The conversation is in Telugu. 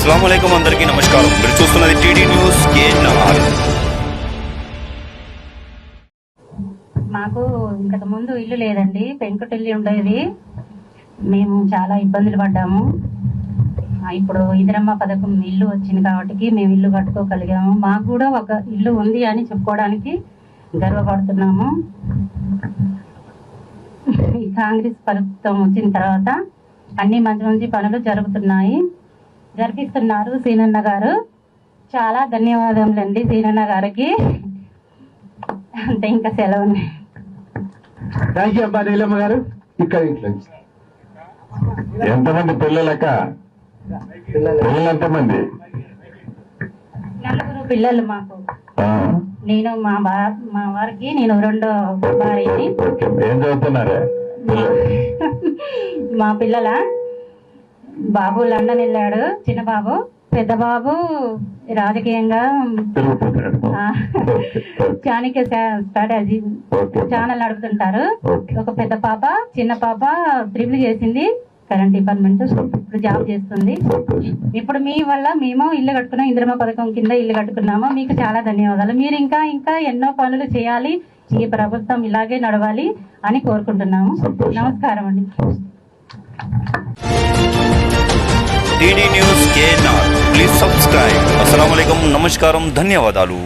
అస్సలాముఅలైకుం అందరికీ నమస్కారం. మీరు చూస్తున్నది టీడీ న్యూస్ కేఎన్ఆర్. మాకు ఇంతకు ముందు ఇల్లు లేదండి, పెంకుటిల్లు ఉండేది. మేము చాలా ఇబ్బందులు పడ్డాము. ఇప్పుడు ఇందిరమ్మ పథకం ఇల్లు వచ్చింది కాబట్టి మేము ఇల్లు కట్టుకోగలిగాము. మాకు కూడా ఒక ఇల్లు ఉంది అని చెప్పుకోవడానికి గర్వపడుతున్నాము. ఈ కాంగ్రెస్ ప్రభుత్వం వచ్చిన తర్వాత అన్ని మంచి మంచి పనులు జరిపిస్తున్నారు సీనన్న గారు. చాలా ధన్యవాదములండి సీనన్న గారికి. అంటే ఇంకా సెలవు. థ్యాంక్ యూ అబ్బా నీలమ్మ గారు. ఇక్కడ ఇంట్లో ఎంతమంది పిల్లలక? పిల్లలు ఎంతమంది? 4 పిల్లలు మాకు. నేను మా వారికి నేను 2వ భార్యని. ఏం చదువుతున్నారా మా పిల్లల బాబు లండన్ వెళ్ళాడు, చిన్న బాబు. పెద్ద బాబు రాజకీయంగా చాణక్య స్ట్రాటజీ ఛానల్ నడుపుతుంటారు. ఒక పెద్ద పాప, చిన్న పాప ట్రిపుల్ చేసింది, కరెంట్ డిపార్ట్మెంట్, ఇప్పుడు జాబ్ చేస్తుంది. ఇప్పుడు మీ వల్ల మేము ఇల్లు కట్టుకున్నాం, ఇందిరమ్మ పథకం కింద ఇల్లు కట్టుకున్నాము. మీకు చాలా ధన్యవాదాలు. మీరు ఇంకా ఎన్నో పనులు చేయాలి, ఈ ప్రభుత్వం ఇలాగే నడవాలి అని కోరుకుంటున్నాము. నమస్కారం అండి. TD news KNR. Please subscribe. అస్సలాముఅలైకుం, నమస్కారం, ధన్యవాదాలు.